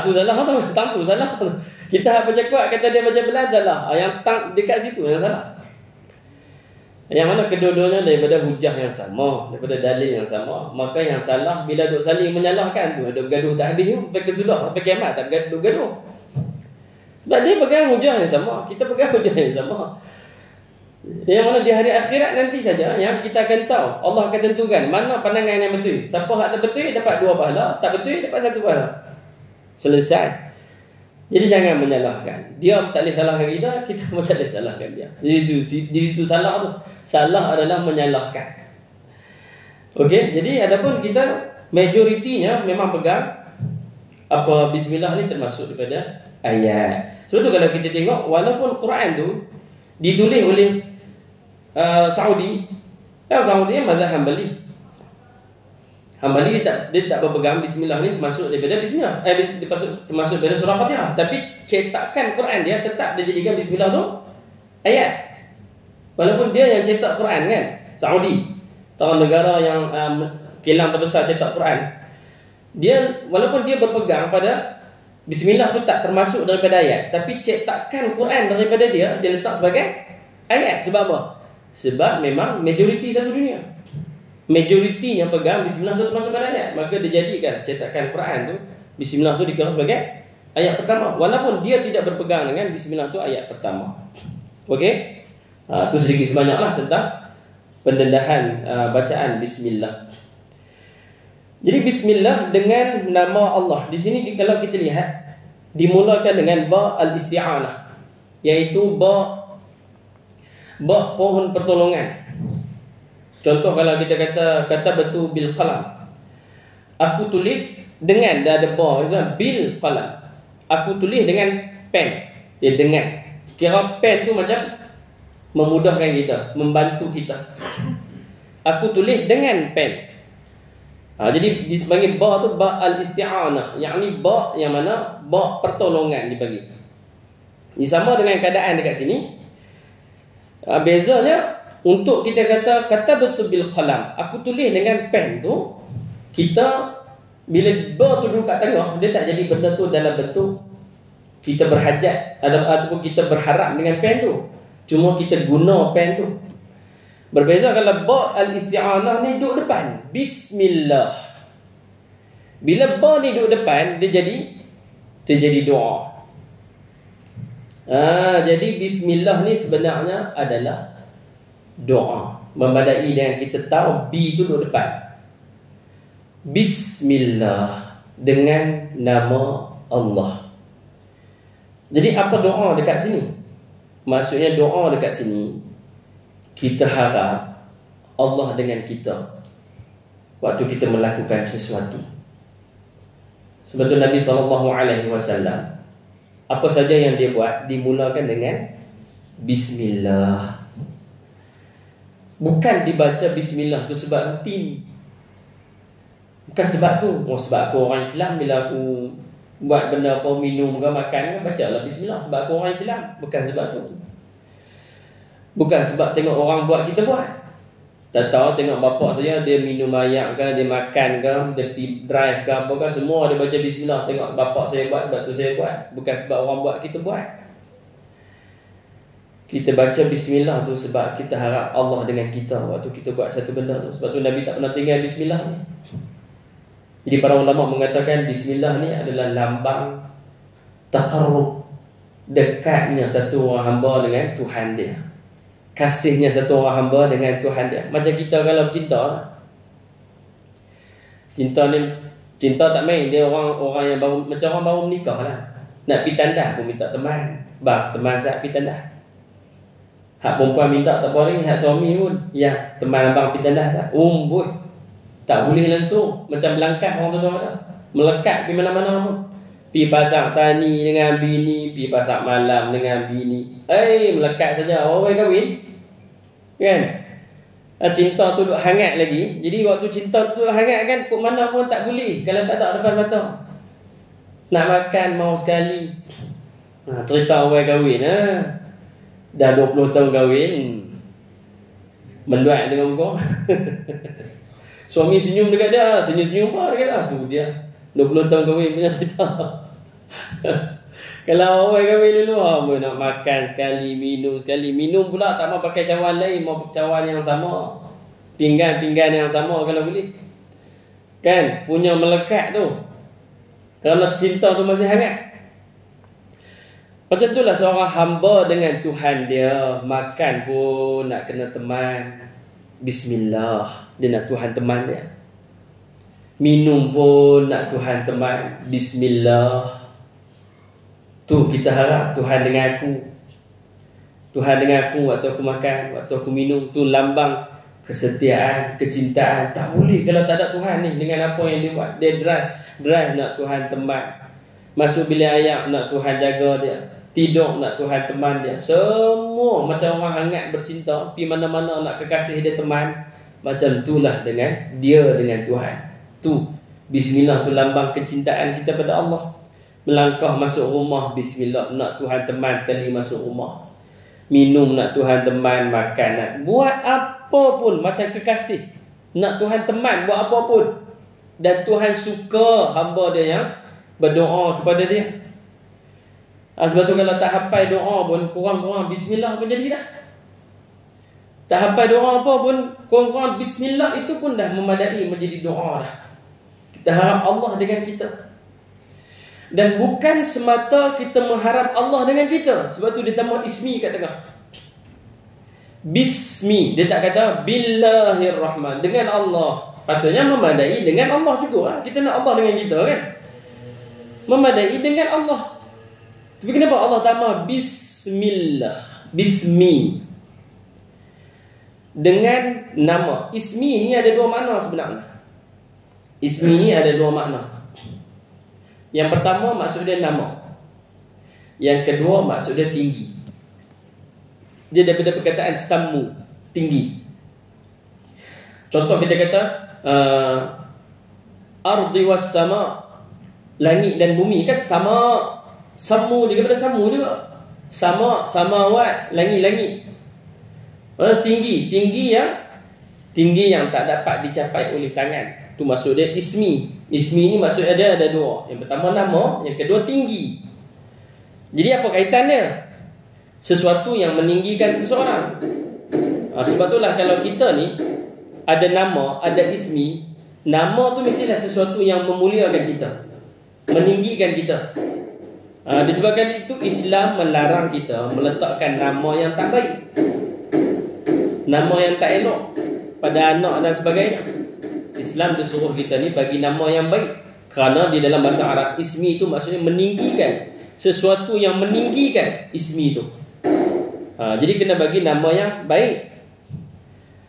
Tu salah tu, tang tu salah. Kita hak baca kuat kata dia baca pelan salah. Yang tang dekat situ yang salah. Yang mana kedua-duanya daripada hujah yang sama, daripada dalil yang sama. Maka yang salah bila duk saling menyalahkan tu, duk gaduh tak habis sampai ke sudah, sampai kiamat tak gaduh. Sebab dia pegang hujah yang sama, kita pegang hujah yang sama. Yang mana di hari akhirat nanti saja yang kita akan tahu, Allah akan tentukan mana pandangan yang betul. Siapa hak betul dapat 2 pahala, tak betul dapat 1 pahala. Selesai. Jadi jangan menyalahkan. Dia tak boleh salahkan kita pun tak boleh salahkan dia. Di situ salah tu. Salah adalah menyalahkan. Okey, jadi adapun kita majoritinya memang pegang apa bismillah ni termasuk daripada ayat. Sebab tu kalau kita tengok walaupun Quran tu ditulis oleh Saudi. Saudi mazhab Hambali. Hambali dia tak berpegang bismillah ni termasuk daripada bismillah. Termasuk daripada surah Fatihah. Tapi cetakan Quran dia tetap dia jadikan bismillah tu ayat. Walaupun dia yang cetak Quran kan, Saudi. Tahu negara yang kilang terbesar cetak Quran. Walaupun dia berpegang pada bismillah tu tak termasuk daripada ayat, tapi cetakan Quran daripada dia letak sebagai ayat. Sebab apa? Sebab memang majoriti satu dunia. Majoriti yang pegang bismillah tu termasuk pada ayat. Maka dia jadikan cetakan Quran tu, bismillah tu dikira sebagai ayat pertama. Walaupun dia tidak berpegang dengan bismillah tu ayat pertama. Okey? Tu sedikit sebanyaklah tentang pendedahan bacaan bismillah. Jadi bismillah dengan nama Allah. Di sini kalau kita lihat dimulakan dengan ba al-isti'anah, iaitu ba pohon pertolongan. Contoh kalau kita kata betul bil qalam. Aku tulis dengan dah ada ba bil qalam. Aku tulis dengan pen. Dengan. Kira pen tu macam memudahkan kita, membantu kita. Aku tulis dengan pen. Jadi dipanggil ba tu ba al-isti'anah, yakni ba yang mana ba pertolongan dibagi. Ini sama dengan keadaan dekat sini. Bezanya untuk kita kata betul bil qalam, aku tulis dengan pen tu, kita bila ba tu duduk kat tengah, dia tak jadi benda tu dalam bentuk kita berhajat ataupun kita berharap dengan pen tu. Cuma kita guna pen tu. Berbeza kalau ba al-isti'anah ni duduk depan, bismillah. Bila ba ni duduk depan, dia jadi doa. Jadi bismillah ni sebenarnya adalah doa. Membadai dengan kita tahu B tu duduk depan. Bismillah, dengan nama Allah. Jadi apa doa dekat sini? Maksudnya doa dekat sini, kita harap Allah dengan kita waktu kita melakukan sesuatu. Sebab tu Nabi SAW, apa saja yang dia buat dimulakan dengan bismillah. Bukan dibaca bismillah tu sebab rutin. Bukan sebab tu. Sebab aku orang Islam, bila aku buat benda apa, minum ke makan ke, bacalah bismillah sebab aku orang Islam. Bukan sebab tu. Bukan sebab tengok orang buat, kita buat. Tak tahu tengok bapak saya, dia minum air ke, dia makan ke, dia pergi drive ke apa ke, semua dia baca bismillah. Tengok bapak saya buat, sebab tu saya buat. Bukan sebab orang buat, kita buat. Kita baca bismillah tu sebab kita harap Allah dengan kita waktu kita buat satu benda tu. Sebab tu Nabi tak pernah tinggal bismillah ni. Jadi para ulama mengatakan bismillah ni adalah lambang taqarrub, dekatnya satu orang hamba dengan Tuhan dia. kasihnya satu orang hamba dengan Tuhan dia. Macam kita kalau bercinta lah. Cinta tak main. Dia orang yang baru, macam orang baru menikah lah. Nak pergi tandas pun minta teman. Bang, teman saya pergi tandas. Hak perempuan minta tak boleh. Hak suami pun, ya, teman abang pergi tandas tak? Boy. Tak boleh langsung. Macam melangkah orang tu kata. Melekat pergi mana-mana pun. Pergi pasar tani dengan bini, pergi pasar malam dengan bini. Melekat saja. Orang kahwin. Kan? Cinta tu duk hangat lagi. Jadi waktu cinta tu hangat kan, kok mana pun tak boleh kalau tak ada depan mata. Nak makan mau sekali. Cerita orang kahwin. Dah 20 tahun kahwin. Menduat dengan kau. Suami senyum dekat dia. Senyum-senyum apa dekat dia. Tu dia 20 tahun kahwin punya cerita. Kalau orang kahwin dulu, nak makan sekali, minum sekali. Minum pula tak mau pakai cawan lain, mau cawan yang sama. Pinggan-pinggan yang sama kalau boleh. Kan? Punya melekat tu. Kalau cinta tu masih hangat. Macam itulah seorang hamba dengan Tuhan dia. Makan pun nak kena teman. Bismillah. Dia nak Tuhan teman dia. Minum pun nak Tuhan teman. Bismillah. Tu kita harap Tuhan dengan aku. Tuhan dengan aku waktu aku makan, waktu aku minum. Tu lambang kesetiaan, kecintaan. Tak boleh kalau tak ada Tuhan ni. Dengan apa yang dia buat. Dia drive nak Tuhan teman. Masuk bilik air nak Tuhan jaga dia. Tidur nak Tuhan teman dia. Semua macam orang hangat bercinta. Pergi mana-mana nak kekasih dia teman. Macam itulah dengan dia dengan Tuhan. Tu Bismillah tu lambang kecintaan kita pada Allah. Melangkah masuk rumah, Bismillah, nak Tuhan teman sekali masuk rumah. Minum nak Tuhan teman, makan nak. Buat apa pun macam kekasih. Nak Tuhan teman, buat apa pun. Dan Tuhan suka hamba dia yang berdoa kepada dia. Sebab tu kalau tak hafal doa pun, kurang-kurang Bismillah pun jadi dah. Tak hafal doa apa pun, kurang-kurang Bismillah itu pun dah memadai menjadi doa dah. Kita harap Allah dengan kita. Dan bukan semata kita mengharap Allah dengan kita. Sebab tu dia tambah ismi kat tengah. Bismi. Dia tak kata Billahirrahman. Dengan Allah. Patutnya memadai dengan Allah juga. Kita nak Allah dengan kita kan. Memadai dengan Allah. Tapi kenapa Allah tambah Bismillah. Bismi. Dengan nama. Ismi ni ada dua makna sebenarnya. Ismi ni ada dua makna. Yang pertama maksud dia nama. Yang kedua maksud dia tinggi. Dia daripada perkataan samu, tinggi. Contoh kita kata ardi was sama, langit dan bumi kan sama. Samu juga daripada samu juga. Sama, samawat, langit-langit. Tinggi yang tak dapat dicapai oleh tangan. Tu maksud dia ismi. Ismi ni maksudnya dia ada dua. Yang pertama nama, yang kedua tinggi. Jadi apa kaitannya? Sesuatu yang meninggikan seseorang. Sebab itulah kalau kita ni ada nama, ada ismi. Nama tu mestilah sesuatu yang memuliakan kita, meninggikan kita. Disebabkan itu Islam melarang kita meletakkan nama yang tak baik, nama yang tak elok pada anak dan sebagainya. Islam disuruh kita ni bagi nama yang baik. Kerana di dalam bahasa Arab ismi itu maksudnya meninggikan. Sesuatu yang meninggikan ismi itu. Jadi kena bagi nama yang baik.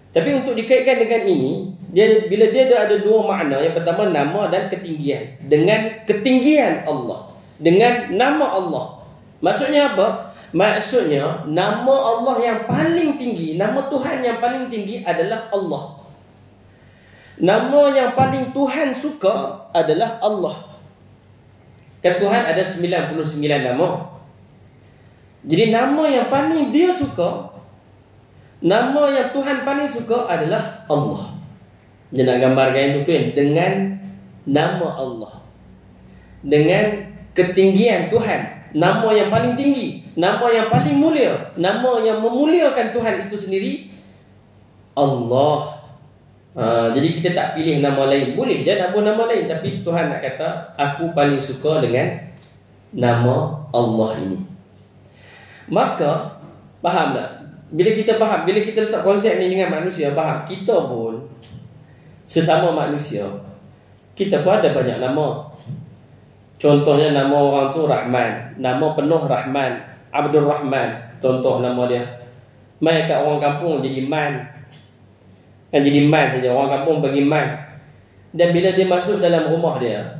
Tapi untuk dikaitkan dengan ini, bila dia ada dua makna. Yang pertama nama dan ketinggian. Dengan ketinggian Allah, dengan nama Allah. Maksudnya apa? Maksudnya nama Allah yang paling tinggi, nama Tuhan yang paling tinggi adalah Allah. Nama yang paling Tuhan suka adalah Allah. Kan Tuhan ada 99 nama. Jadi nama yang paling dia suka, nama yang Tuhan paling suka adalah Allah. Dia nak gambarkan itu kan, dengan nama Allah, dengan ketinggian Tuhan, nama yang paling tinggi, nama yang paling mulia, nama yang memuliakan Tuhan itu sendiri, Allah. Jadi kita tak pilih nama lain. Boleh je nak buat nama lain, tapi Tuhan nak kata aku paling suka dengan nama Allah ini. Maka faham tak? bila kita faham, bila kita letak konsep ni dengan manusia, faham, kita pun sesama manusia, kita pun ada banyak nama. Contohnya nama orang tu Rahman, nama penuh Rahman, Abdul Rahman, contoh nama dia. Mai kat orang kampung jadi Man, kan, jadi Man saja, orang kampung panggil Man. Dan bila dia masuk dalam rumah dia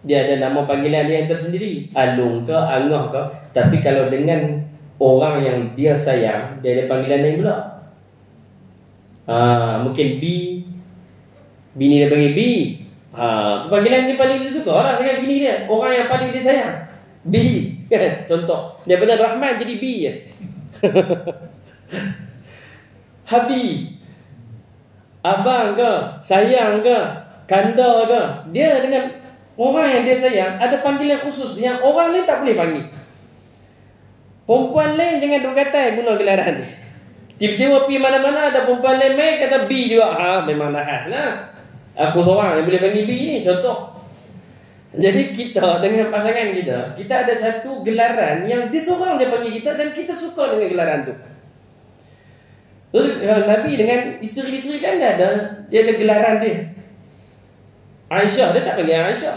ada nama panggilan dia yang tersendiri, Alung ke, Angah ke. Tapi kalau dengan orang yang dia sayang, dia ada panggilan lain pula. Mungkin B, bini dia panggil B. Tu panggilan dia paling dia suka lah dengan bini dia, orang yang paling dia sayang, B, kan, contoh. Daripada Rahman jadi B je. Habib, abang ke, sayang ke, kanda ke, dia dengan orang yang dia sayang ada panggilan khusus yang orang lain tak boleh panggil. Perempuan lain jangan duk kata guna gelaran ni. Tiba-tiba pergi mana-mana ada perempuan lain main kata B juga. Memang nahas lah, aku seorang yang boleh panggil B ni, contoh. Jadi kita dengan pasangan kita ada satu gelaran yang dia seorang je panggil kita, dan kita suka dengan gelaran tu. Nabi dengan isteri-isteri kan dia ada gelaran dia. Aisyah dia tak panggil Aisyah,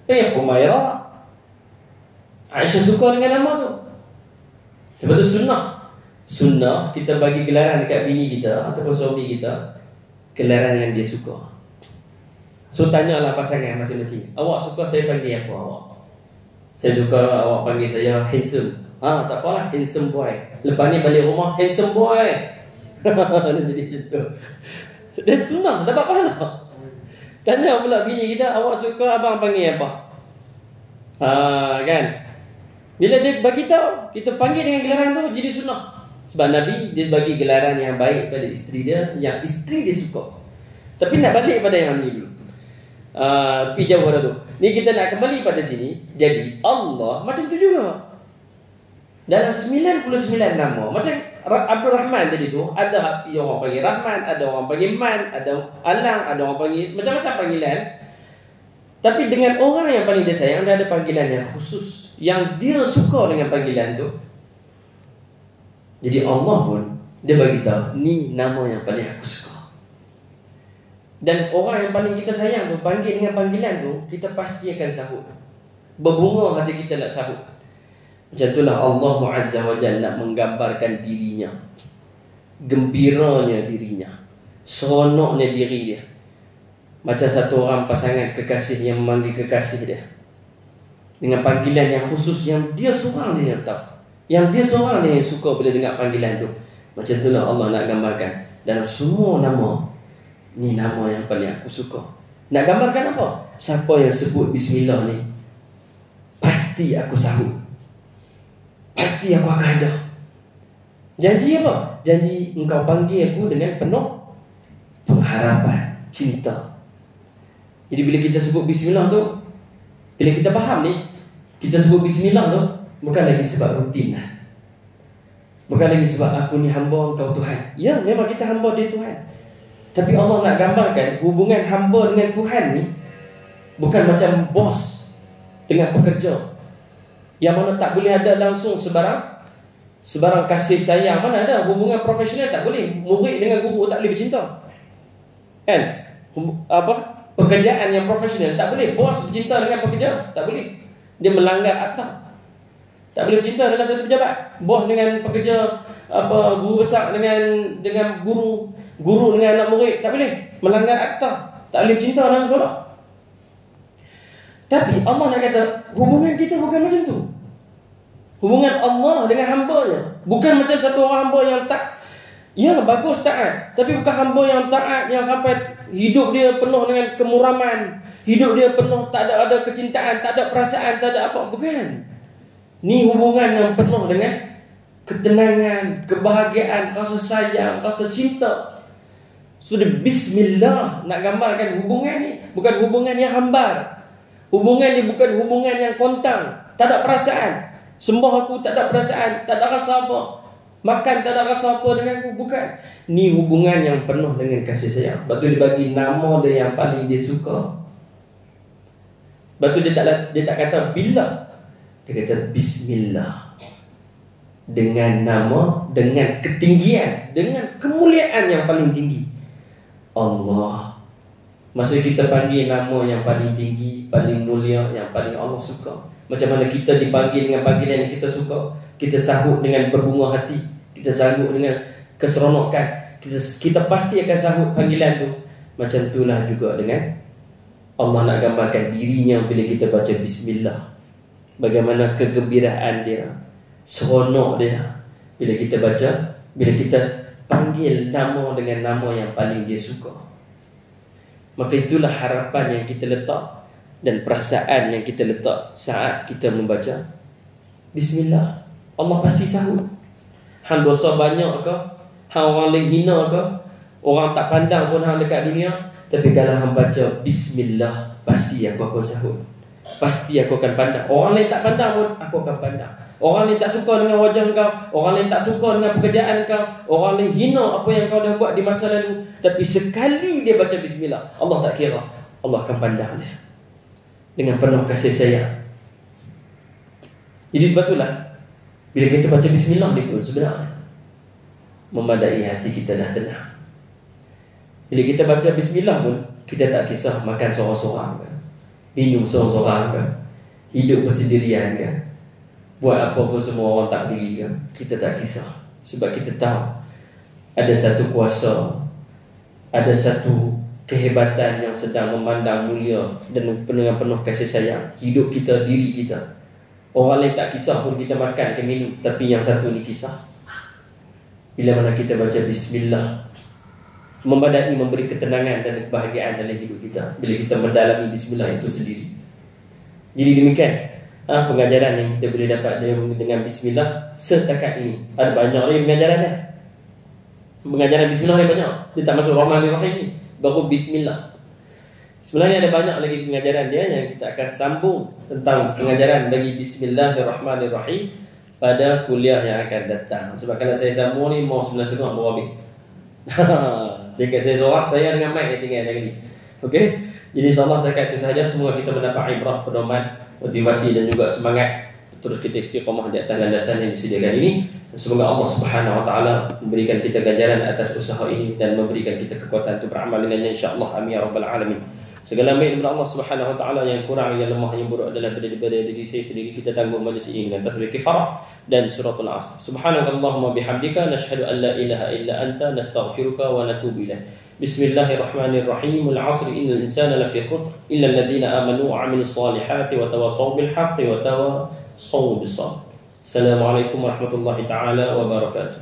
panggil Humairah. Aisyah suka dengan nama tu. Sebab tu sunnah kita bagi gelaran dekat bini kita ataupun suami kita, gelaran yang dia suka. So tanyalah pasangan masing-masing, awak suka saya panggil apa awak? Saya suka awak panggil saya handsome. Tak apalah, handsome boy. Lepas ni balik rumah, handsome boy. Jadi gitu. Dan sunnah dapat pahala. Tanya pula bini kita, awak suka abang panggil apa? Kan? Bila dia bagi tahu, kita panggil dengan gelaran tu, jadi sunnah. Sebab Nabi dia bagi gelaran yang baik pada isteri dia, yang isteri dia suka. Tapi nak balik pada yang ni dulu. Tapi jauh dah tu. Ni kita nak kembali pada sini. Jadi Allah macam tu juga. Dalam 99 nama, macam Abdul Rahman tadi tu, ada orang panggil Rahman, ada orang panggil Man, ada Alang, ada orang panggil macam-macam panggilan. Tapi dengan orang yang paling dia sayang, dia ada panggilan yang khusus, yang dia suka dengan panggilan tu. Jadi Allah pun dia bagi tahu, ni nama yang paling aku suka. Dan orang yang paling kita sayang tu panggil dengan panggilan tu, kita pasti akan sahut. Berbunga hati kita nak sahut. Macam itulah Allah Azza wa Jalla nak menggambarkan dirinya, gembiranya dirinya, seronoknya diri dia. Macam satu orang pasangan kekasih yang memanggil kekasih dia dengan panggilan yang khusus, yang dia seorang dia yang tahu, yang dia seorang dia yang suka bila dengar panggilan tu. Macam itulah Allah nak gambarkan dalam semua nama, ni nama yang paling aku suka. Nak gambarkan apa? Siapa yang sebut Bismillah ni, pasti aku sahut, pasti aku akan ada. Janji apa? Janji engkau panggil aku dengan penuh pengharapan, cinta. Jadi bila kita sebut Bismillah tu, bila kita faham ni, kita sebut Bismillah tu bukan lagi sebab rutin lah. Bukan lagi sebab aku ni hamba engkau Tuhan. Ya, memang kita hamba dia Tuhan. Tapi Allah nak gambarkan hubungan hamba dengan Tuhan ni bukan macam bos dengan pekerja, yang mana tak boleh ada langsung sebarang kasih sayang. Mana ada hubungan profesional tak boleh. Murid dengan guru tak boleh bercinta, kan? Pekerjaan yang profesional tak boleh. Bos bercinta dengan pekerja tak boleh. Dia melanggar akta. Tak boleh bercinta dalam satu pejabat. Bos dengan pekerja, guru besar dengan guru dengan anak murid tak boleh. Melanggar akta. Tak boleh bercinta dalam sekolah. Tapi Allah nak kata hubungan kita bukan macam tu. Hubungan Allah dengan hamba-Nya bukan macam satu orang hamba yang tak, ya bagus taat, tapi bukan hamba yang taat yang sampai hidup dia penuh dengan kemuraman, hidup dia penuh tak ada kecintaan, tak ada perasaan, tak ada apa. Bukan. Ni hubungan yang penuh dengan ketenangan, kebahagiaan, rasa sayang, rasa cinta. Sudah Bismillah nak gambarkan hubungan ni bukan hubungan yang hambar. Hubungan ni bukan hubungan yang kontang, tak ada perasaan. Sembah aku tak ada perasaan, tak ada rasa apa. Makan tak ada rasa apa dengan aku. Bukan. Ni hubungan yang penuh dengan kasih sayang. Sebab tu dia bagi nama dia yang paling dia suka. Sebab tu dia tak kata bila, dia kata Bismillah. dengan nama, dengan ketinggian, dengan kemuliaan yang paling tinggi, Allah. Maksud kita panggil nama yang paling tinggi, paling mulia, yang paling Allah suka. Macam mana kita dipanggil dengan panggilan yang kita suka, kita sahut dengan berbunga hati, kita sahut dengan keseronokan, kita pasti akan sahut panggilan tu. Macam itulah juga dengan Allah nak gambarkan dirinya bila kita baca bismillah. Bagaimana kegembiraan dia, seronok dia bila kita baca, bila kita panggil nama dengan nama yang paling dia suka. Maka itulah harapan yang kita letak dan perasaan yang kita letak saat kita membaca bismillah. Allah pasti sahut. Hang dosa banyak ke, hang orang lain hina ke, orang tak pandang pun hang dekat dunia, tapi kalau hang baca bismillah, pasti aku akan sahut. Pasti aku akan pandang. Orang lain tak pandang pun aku akan pandang. Orang lain tak suka dengan wajah kau, orang lain tak suka dengan pekerjaan kau, orang lain hina apa yang kau dah buat di masa lalu, tapi sekali dia baca bismillah, Allah tak kira, Allah akan pandang dia dengan penuh kasih sayang. Jadi sebab itulah bila kita baca bismillah ni pun sebenarnya memadai hati kita dah tenang. Bila kita baca bismillah pun, kita tak kisah makan seorang-seorang ke, minum seorang-seorang ke, hidup bersendirian ke, buat apa pun semua orang tak peduli kan? Kita tak kisah. Sebab kita tahu ada satu kuasa, ada satu kehebatan yang sedang memandang mulia dan dengan penuh kasih sayang hidup kita, diri kita. Orang lain tak kisah pun kita makan ke minum, tapi yang satu ni kisah. Bila mana kita baca bismillah, memadai memberi ketenangan dan kebahagiaan dalam hidup kita bila kita mendalami bismillah itu sendiri. Jadi demikian pengajaran yang kita boleh dapat dengan bismillah setakat ini. Ada banyak lagi pengajaran dia. Pengajaran bismillah ni banyak. Dia tak masuk Rahmanir-Rahim ni, baru bismillah. Sebenarnya ada banyak lagi pengajaran dia yang kita akan sambung tentang pengajaran bagi Bismillahirrahmanirrahim pada kuliah yang akan datang. Sebab kalau saya sambung ni mau 9.30 baru habis. Dekat saya seorang, saya dengan mic yang tinggal lagi ni. Okey. Jadi insya-Allah setakat itu sahaja. Semoga kita mendapat ibrah, pedoman, motivasi dan juga semangat terus kita istiqamah di atas landasan yang disediakan ini. Dan semoga Allah Subhanahu wa taala memberikan kita ganjaran atas usaha ini dan memberikan kita kekuatan untuk beramal dengannya insya-Allah. Amin ya rabbal alamin. Segala baik daripada Allah Subhanahu wa taala, yang kurang, yang lemah, yang buruk adalah daripada diri saya sendiri. Kita tangguh majlis ini dengan tasbih kifarah dan suratul asr. Subhanakallahumma bihamdika nashhadu an la ilaha illa anta nastaghfiruka wa natubu ilaik. Bismillahirrahmanirrahim. Al-'asr innal insana lafi khusr illa alladhina amanu wa 'amilus solihati wa tawassaw bil haqqi wa tawassaw bis sabr. Assalamualaikum warahmatullahi taala wabarakatuh.